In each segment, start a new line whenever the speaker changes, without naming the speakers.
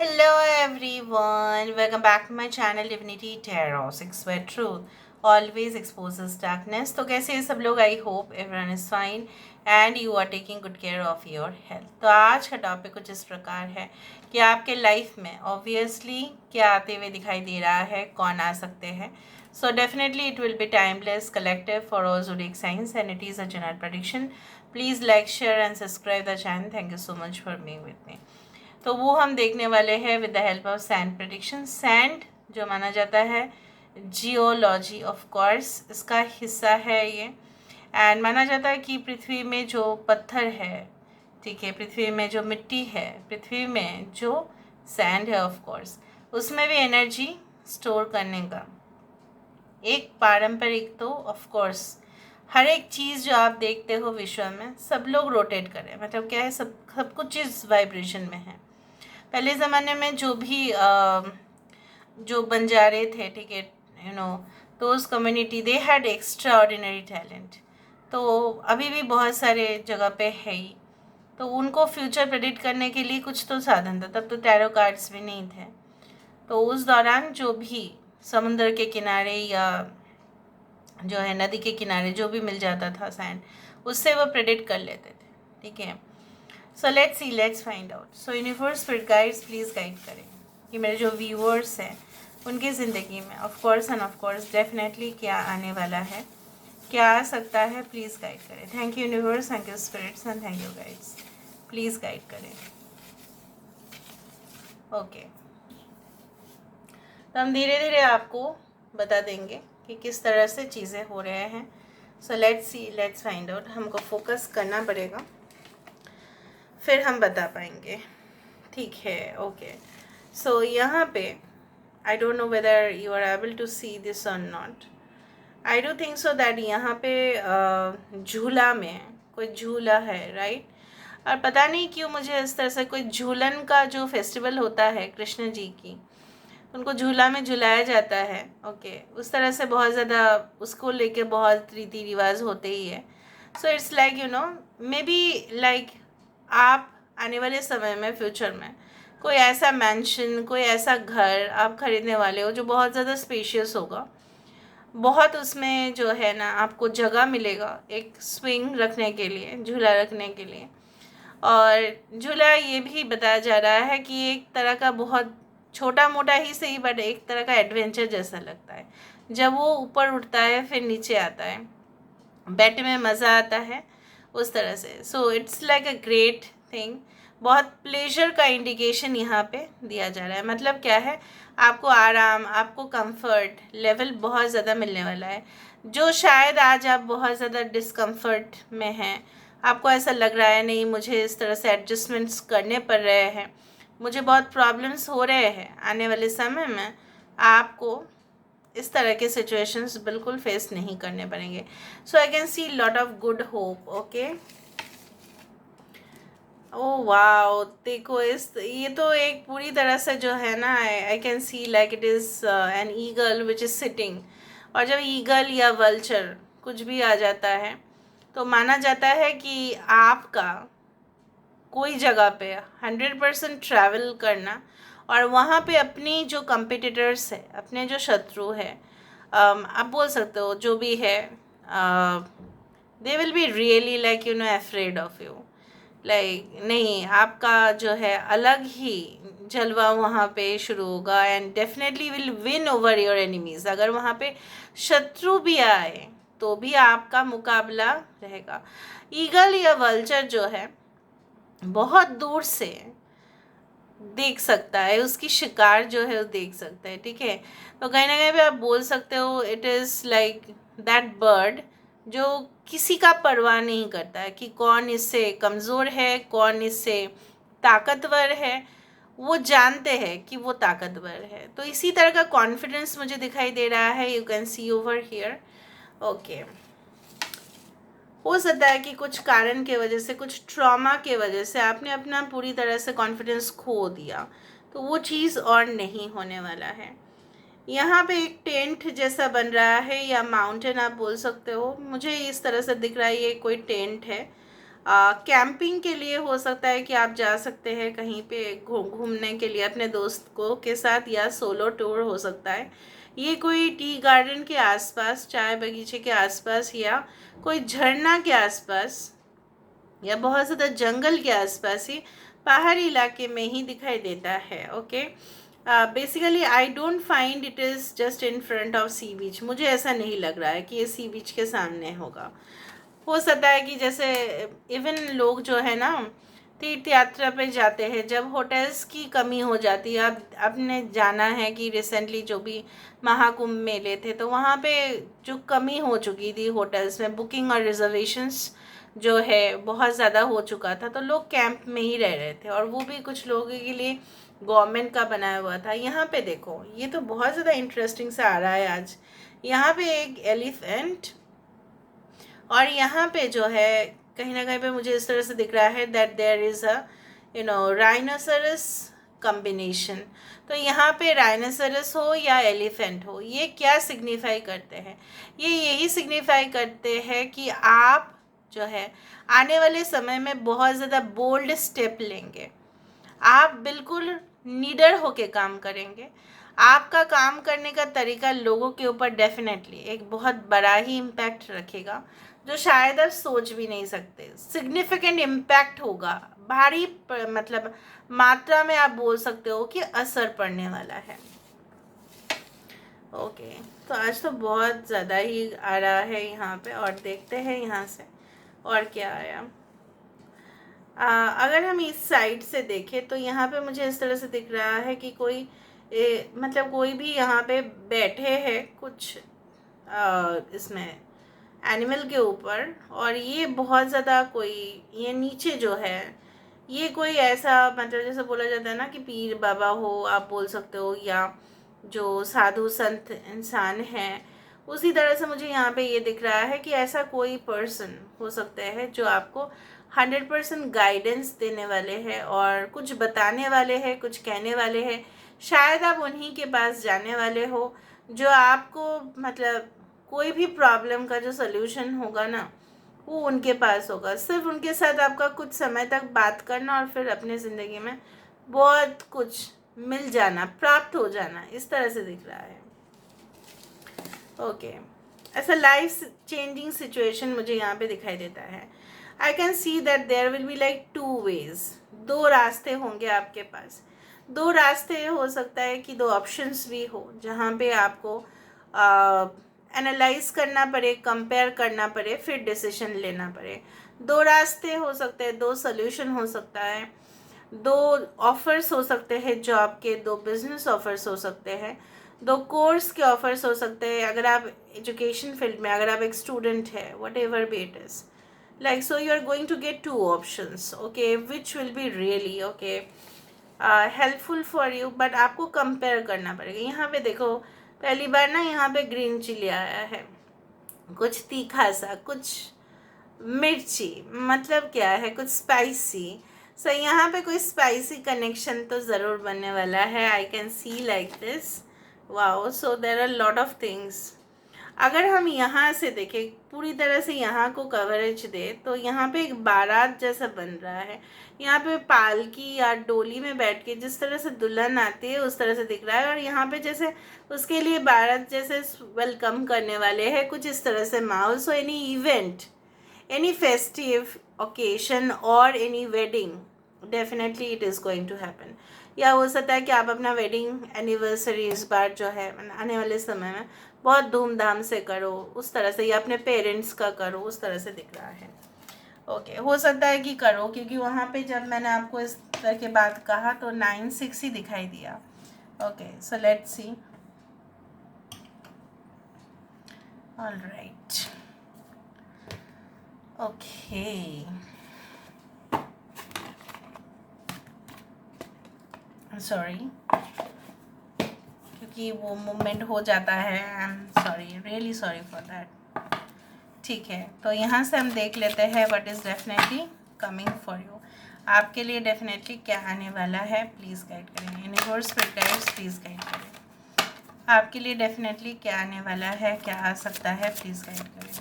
Hello everyone, welcome back to my channel Divinity Tarot 6 where truth always exposes darkness. तो कैसे हैं सब लोग? I hope everyone is fine and you are taking good care of your health. तो आज का topic कुछ इस प्रकार है कि आपके लाइफ में ऑब्वियसली क्या आते हुए दिखाई दे रहा है, कौन आ सकते हैं। So definitely it will be timeless, collective for all zodiac signs and it is a general prediction. Please like, share and subscribe the channel. Thank you so much for being with me. तो वो हम देखने वाले हैं with the help of sand prediction. Sand जो माना जाता है जियोलॉजी ऑफ कोर्स इसका हिस्सा है ये, एंड माना जाता है कि पृथ्वी में जो पत्थर है, ठीक है, पृथ्वी में जो मिट्टी है, पृथ्वी में जो सैंड है ऑफ कोर्स, उसमें भी एनर्जी स्टोर करने का एक पारंपरिक, तो ऑफ कोर्स हर एक चीज़ जो आप देखते हो विश्व में सब लोग रोटेट करें, मतलब क्या है, सब कुछ चीज़ वाइब्रेशन में है। पहले ज़माने में जो भी जो बंजारे थे, ठीक है, those community they had extra ordinary talent. तो अभी भी बहुत सारे जगह पे है ही। तो उनको फ्यूचर प्रेडिक्ट करने के लिए कुछ तो साधन था, तब तो टैरो कार्ड्स भी नहीं थे। तो उस दौरान जो भी समुद्र के किनारे या जो है नदी के किनारे जो भी मिल जाता था सैंड, उससे वो प्रेडिक्ट कर लेते थे, ठीक है। So let's see, let's find out. So universe spirit guides please guide करें कि मेरे जो व्यूअर्स हैं उनकी ज़िंदगी में of course and of course definitely क्या आने वाला है, क्या आ सकता है, प्लीज़ गाइड करें। Thank you universe, thank you spirits and thank you guides, please guide करें। ओके, तो हम धीरे धीरे आपको बता देंगे कि किस तरह से चीज़ें हो रहे हैं। सो let's see, let's find out. हमको फोकस करना पड़ेगा, फिर हम बता पाएंगे, ठीक है। ओके, सो यहाँ पे I don't know whether you are able to see this और not. I do think so that यहाँ पे झूला में कोई झूला है, राइट। और पता नहीं क्यों मुझे इस तरह से कोई झूलन का जो फेस्टिवल होता है कृष्ण जी की, उनको झूला में झुलाया जाता है। ओके, उस तरह से बहुत ज़्यादा उसको लेके बहुत रीति रिवाज होते ही है। So it's like may be like आप आने वाले समय में फ्यूचर में कोई ऐसा मैंशन, कोई ऐसा घर आप खरीदने वाले हो जो बहुत ज़्यादा स्पेशियस होगा, बहुत उसमें जो है ना आपको जगह मिलेगा एक स्विंग रखने के लिए, झूला रखने के लिए। और झूला ये भी बताया जा रहा है कि एक तरह का बहुत छोटा मोटा ही सही, बट एक तरह का एडवेंचर जैसा लगता है जब वो ऊपर उठता है फिर नीचे आता है, बैठने में मज़ा आता है उस तरह से। So it's like a great thing. बहुत प्लेजर का इंडिकेशन यहाँ पे दिया जा रहा है। मतलब क्या है, आपको आराम, आपको कंफर्ट लेवल बहुत ज़्यादा मिलने वाला है, जो शायद आज आप बहुत ज़्यादा डिस्कम्फर्ट में हैं। आपको ऐसा लग रहा है नहीं, मुझे इस तरह से एडजस्टमेंट्स करने पड़ रहे हैं, मुझे बहुत प्रॉब्लम्स हो रहे हैं। आने वाले समय में आपको इस तरह के सिचुएशंस बिल्कुल फेस नहीं करने पड़ेंगे। So I can see lot of good hope. Okay, oh wow, देखो ये तो एक पूरी तरह से जो है ना, आई can see like it is an eagle which is sitting. और जब ईगल या वल्चर कुछ भी आ जाता है तो माना जाता है कि आपका कोई जगह पे 100% ट्रैवल करना, और वहाँ पे अपनी जो कंपिटिटर्स है, अपने जो शत्रु है, आप बोल सकते हो जो भी है, they will be really like afraid of you. Like नहीं, आपका जो है अलग ही जलवा वहाँ पे शुरू होगा, and definitely will win over your enemies. अगर वहाँ पे शत्रु भी आए तो भी आपका मुकाबला रहेगा। ईगल या वल्चर जो है बहुत दूर से देख सकता है, उसकी शिकार जो है वो देख सकता है, ठीक है। तो कहीं ना कहीं भी आप बोल सकते हो it is like that bird जो किसी का परवाह नहीं करता है कि कौन इससे कमज़ोर है, कौन इससे ताकतवर है। वो जानते हैं कि वो ताकतवर है। तो इसी तरह का कॉन्फिडेंस मुझे दिखाई दे रहा है, you can see over here. Okay, हो सकता है कि कुछ कारण के वजह से, कुछ ट्रॉमा के वजह से आपने अपना पूरी तरह से कॉन्फिडेंस खो दिया, तो वो चीज़ और नहीं होने वाला है। यहाँ पे एक टेंट जैसा बन रहा है या माउंटेन आप बोल सकते हो, मुझे इस तरह से दिख रहा है ये कोई टेंट है। कैंपिंग के लिए हो सकता है कि आप जा सकते हैं कहीं पे घूमने के लिए अपने दोस्त को के साथ, या सोलो टूर हो सकता है। ये कोई टी गार्डन के आसपास, चाय बगीचे के आसपास, या कोई झरना के आसपास, या बहुत ज़्यादा जंगल के आसपास ही पहाड़ी इलाके में ही दिखाई देता है। Okay, basically I don't find it is just in front of sea beach. मुझे ऐसा नहीं लग रहा है कि ये सी बीच के सामने होगा। हो सकता है कि जैसे इवन लोग जो है ना तीर्थ यात्रा पे जाते हैं, जब होटल्स की कमी हो जाती है। अब आपने जाना है कि रिसेंटली जो भी महाकुंभ मेले थे, तो वहाँ पे जो कमी हो चुकी थी होटल्स में, बुकिंग और रिजर्वेशंस जो है बहुत ज़्यादा हो चुका था, तो लोग कैंप में ही रह रहे थे, और वो भी कुछ लोगों के लिए गवर्नमेंट का बनाया हुआ था। यहाँ पे देखो, ये तो बहुत ज़्यादा इंटरेस्टिंग सा आ रहा है आज। यहाँ पे एक एलिफेंट, और यहाँ पे जो है कहीं ना कहीं पे मुझे इस तरह से दिख रहा है that there is a rhinoceros combination. तो यहाँ पे राइनोसरस हो या एलिफेंट हो, ये क्या सिग्निफाई करते हैं? ये यही सिग्निफाई करते हैं कि आप जो है आने वाले समय में बहुत ज़्यादा बोल्ड स्टेप लेंगे। आप बिल्कुल निडर होके काम करेंगे। आपका काम करने का तरीका लोगों के ऊपर डेफिनेटली एक बहुत बड़ा ही इम्पैक्ट रखेगा, जो शायद आप सोच भी नहीं सकते। सिग्निफिकेंट इम्पैक्ट होगा, भारी मतलब मात्रा में आप बोल सकते हो कि असर पड़ने वाला है। ओके, तो आज तो बहुत ज़्यादा ही आ रहा है यहाँ पे, और देखते हैं यहाँ से और क्या आया। अगर हम इस साइड से देखें तो यहाँ पे मुझे इस तरह से दिख रहा है कि कोई मतलब कोई भी यहाँ पे बैठे हैं कुछ इसमें एनिमल के ऊपर, और ये बहुत ज़्यादा कोई, ये नीचे जो है ये कोई ऐसा मतलब जैसे बोला जाता है ना कि पीर बाबा हो आप बोल सकते हो, या जो साधु संत इंसान हैं, उसी तरह से मुझे यहाँ पे ये दिख रहा है कि ऐसा कोई पर्सन हो सकता है जो आपको 100% गाइडेंस देने वाले हैं और कुछ बताने वाले हैं, कुछ कहने वाले हैं। शायद आप उन्हीं के पास जाने वाले हो जो आपको मतलब कोई भी प्रॉब्लम का जो सल्यूशन होगा ना, वो उनके पास होगा। सिर्फ उनके साथ आपका कुछ समय तक बात करना और फिर अपने ज़िंदगी में बहुत कुछ मिल जाना, प्राप्त हो जाना, इस तरह से दिख रहा है। ओके, ऐसा लाइफ चेंजिंग सिचुएशन मुझे यहाँ पे दिखाई देता है। I can see that there will be like 2 ways, 2 रास्ते होंगे आपके पास। 2 रास्ते हो सकता है कि 2 ऑप्शंस भी हो, जहाँ पे आपको एनालाइज करना पड़े, कंपेयर करना पड़े, फिर डिसीजन लेना पड़े। 2 रास्ते हो सकते हैं, 2 सोल्यूशन हो सकता है, 2 ऑफर्स हो सकते हैं जॉब के, 2 बिजनेस ऑफर्स हो सकते हैं, 2 कोर्स के ऑफर्स हो सकते हैं। अगर आप एजुकेशन फील्ड में, अगर आप एक स्टूडेंट है, what ever be it is, like so you are going to get 2 options, okay, which will be really okay helpful for you, but आपको कंपेयर करना पड़ेगा। यहाँ पे देखो, पहली बार ना यहाँ पे ग्रीन चिली आया है, कुछ तीखा सा, कुछ मिर्ची, मतलब क्या है, कुछ स्पाइसी। सो यहाँ पे कोई स्पाइसी कनेक्शन तो ज़रूर बनने वाला है। I can see like this, wow, so there are lot of things. अगर हम यहाँ से देखें, पूरी तरह से यहाँ को कवरेज दे, तो यहाँ पे एक बारात जैसा बन रहा है। यहाँ पे पालकी या डोली में बैठ के जिस तरह से दुल्हन आती है उस तरह से दिख रहा है, और यहाँ पे जैसे उसके लिए बारात जैसे वेलकम करने वाले हैं, कुछ इस तरह से माहौल। So any event, any festive occasion और any wedding, definitely it is going to happen. या हो सकता है कि आप अपना वेडिंग एनिवर्सरी इस बार जो है आने वाले समय में बहुत धूमधाम से करो, उस तरह से, या अपने पेरेंट्स का करो, उस तरह से दिख रहा है। ओके, हो सकता है कि करो, क्योंकि वहाँ पे जब मैंने आपको इस तरह की बात कहा तो 9-6 ही दिखाई दिया। Okay, so let's C. Alright, okay, sorry, क्योंकि वो मूवमेंट हो जाता है। I am sorry, really sorry for that. ठीक है, तो यहाँ से हम देख लेते हैं what is definitely coming for you. आपके लिए डेफिनेटली क्या आने वाला है, प्लीज़ गाइड करें। Universe spirit guides please guide करें। आपके लिए डेफिनेटली क्या आने वाला है, क्या आ सकता है, प्लीज़ गाइड करें।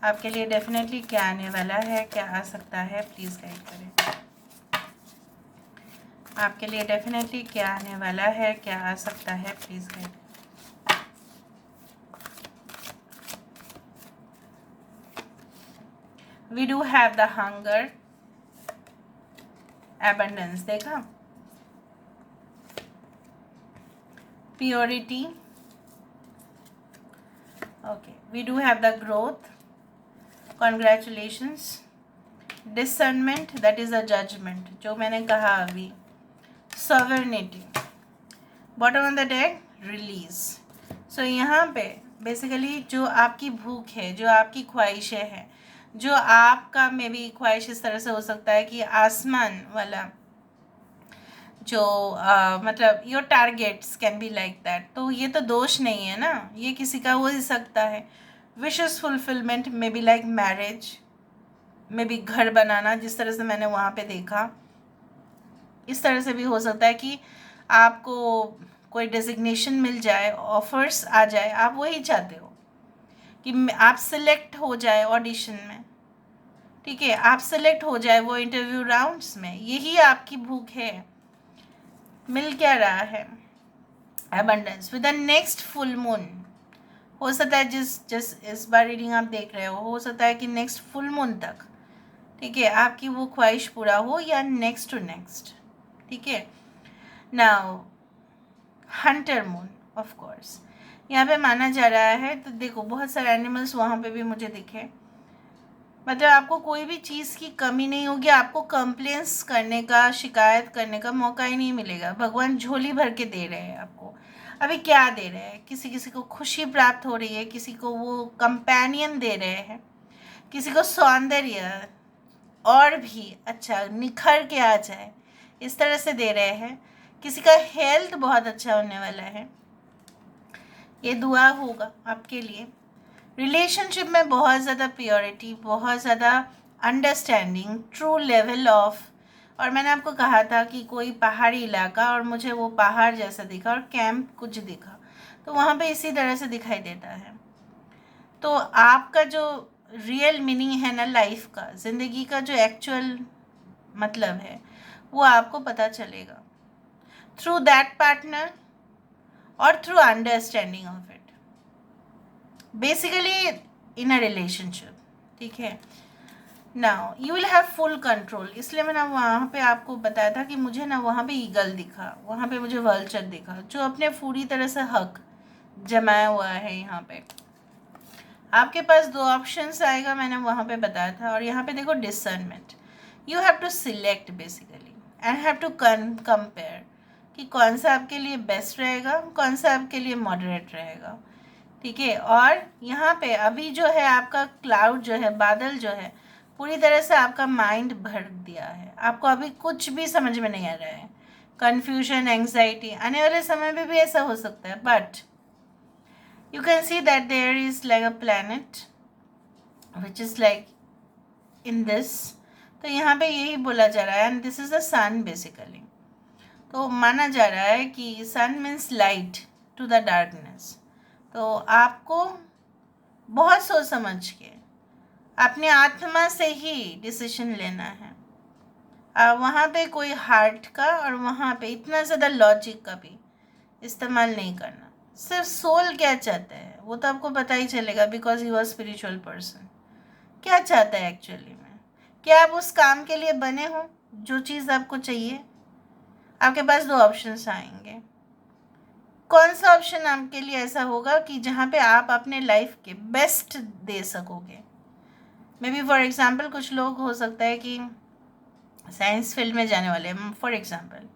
आपके लिए डेफिनेटली क्या आने वाला है, क्या आ सकता है, प्लीज़ गाइड करें। आपके लिए डेफिनेटली क्या आने वाला है, क्या आ सकता है, please guide. We do have the hunger, abundance देखा, purity, okay, we do have the growth, congratulations, discernment, that is a judgment जो मैंने कहा अभी, sovereignty, bottom of the deck, release. So यहाँ पे बेसिकली जो आपकी भूख है, जो आपकी ख्वाहिशें हैं, जो आपका मे बी ख्वाहिश इस तरह से हो सकता है कि आसमान वाला जो मतलब your targets can be like that, तो ये तो दोष नहीं है ना, ये किसी का हो ही सकता है। Wishes fulfilment may be like marriage, may be घर बनाना, जिस तरह से मैंने वहाँ पे देखा, इस तरह से भी हो सकता है कि आपको कोई डेजिग्नेशन मिल जाए, ऑफर्स आ जाए, आप वही चाहते हो कि आप सिलेक्ट हो जाए ऑडिशन में, ठीक है, आप सिलेक्ट हो जाए वो इंटरव्यू राउंड्स में, यही आपकी भूख है। मिल क्या रहा है, abundance with the next full moon. हो सकता है जिस इस बार रीडिंग आप देख रहे हो सकता है कि नेक्स्ट फुल मून तक, ठीक है, आपकी वो ख्वाहिश पूरा हो, या नेक्स्ट टू नेक्स्ट, ठीक है। Now Hunter moon, of course यहाँ पे माना जा रहा है, तो देखो बहुत सारे एनिमल्स वहाँ पे भी मुझे दिखे, मतलब आपको कोई भी चीज़ की कमी नहीं होगी, आपको कंप्लेंट्स करने का, शिकायत करने का मौका ही नहीं मिलेगा। भगवान झोली भर के दे रहे हैं आपको। अभी क्या दे रहे हैं, किसी किसी को खुशी प्राप्त हो रही है, किसी को वो कंपेनियन दे रहे हैं, किसी को सौंदर्य और भी अच्छा निखर के आ जाए, इस तरह से दे रहे हैं। किसी का हेल्थ बहुत अच्छा होने वाला है, ये दुआ होगा आपके लिए। रिलेशनशिप में बहुत ज़्यादा प्योरिटी, बहुत ज़्यादा अंडरस्टैंडिंग, ट्रू लेवल ऑफ, और मैंने आपको कहा था कि कोई पहाड़ी इलाका, और मुझे वो पहाड़ जैसा दिखा और कैंप कुछ दिखा, तो वहाँ पे इसी तरह से दिखाई देता है। तो आपका जो रियल मीनिंग है ना लाइफ का, ज़िंदगी का जो एक्चुअल मतलब है, वो आपको पता चलेगा थ्रू दैट पार्टनर और through understanding of it, basically in a relationship, ठीक है। Now you will have full control, इसलिए मैंने वहाँ पे आपको बताया था कि मुझे ना वहाँ पे ईगल दिखा, वहाँ पे मुझे वल्चर दिखा, जो अपने पूरी तरह से हक जमाया हुआ है। यहाँ पे आपके पास दो ऑप्शंस आएगा, मैंने वहाँ पे बताया था, और यहाँ पे देखो discernment, you have to select basically and have to compare कि कौन सा आपके लिए बेस्ट रहेगा, कौन सा आपके लिए मॉडरेट रहेगा, ठीक है। और यहाँ पे अभी जो है आपका क्लाउड जो है, बादल जो है, पूरी तरह से आपका माइंड भर दिया है, आपको अभी कुछ भी समझ में नहीं आ रहा है, कन्फ्यूजन, एंग्जाइटी, आने वाले समय में भी ऐसा हो सकता है, but you can see that there is like a planet which is like in this, तो यहाँ पे यही बोला जा रहा है, and this is the sun basically. तो माना जा रहा है कि sun means light to the darkness, तो आपको बहुत सोच समझ के अपने आत्मा से ही डिसीजन लेना है। वहाँ पे कोई हार्ट का और वहाँ पे इतना ज़्यादा लॉजिक का भी इस्तेमाल नहीं करना। सिर्फ सोल क्या चाहता है वो तो आपको पता ही चलेगा, because you are spiritual person. क्या चाहता है एक्चुअली में, क्या आप उस काम के लिए बने हो जो चीज़ आपको चाहिए। आपके पास दो ऑप्शंस आएंगे, कौन सा ऑप्शन आपके लिए ऐसा होगा कि जहाँ पे आप अपने लाइफ के बेस्ट दे सकोगे। मे बी फॉर एग्जाम्पल कुछ लोग हो सकता है कि साइंस फील्ड में जाने वाले हैं फॉर एग्जाम्पल,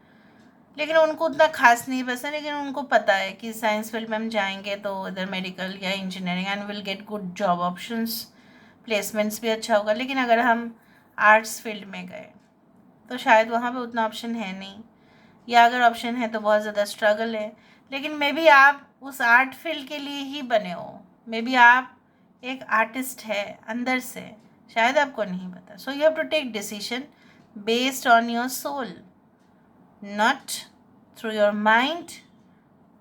लेकिन उनको उतना खास नहीं पसंद, लेकिन उनको पता है कि साइंस फील्ड में हम जाएंगे तो इधर मेडिकल या engineering and will get good job options, placements भी अच्छा होगा। लेकिन अगर हम आर्ट्स फील्ड में गए तो शायद वहाँ पे उतना ऑप्शन है नहीं, या अगर ऑप्शन है तो बहुत ज़्यादा स्ट्रगल है। लेकिन मे बी आप उस आर्ट फील्ड के लिए ही बने हो, मे बी आप एक आर्टिस्ट है अंदर से, शायद आपको नहीं पता। So you have to take decision based on your soul, not through your mind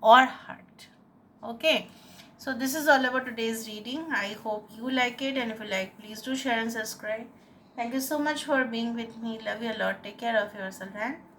or heart, okay। So this is all about today's reading. I hope you like it, and if you like, please do share and subscribe. Thank you so much for being with me. Love you a lot. Take care of yourself and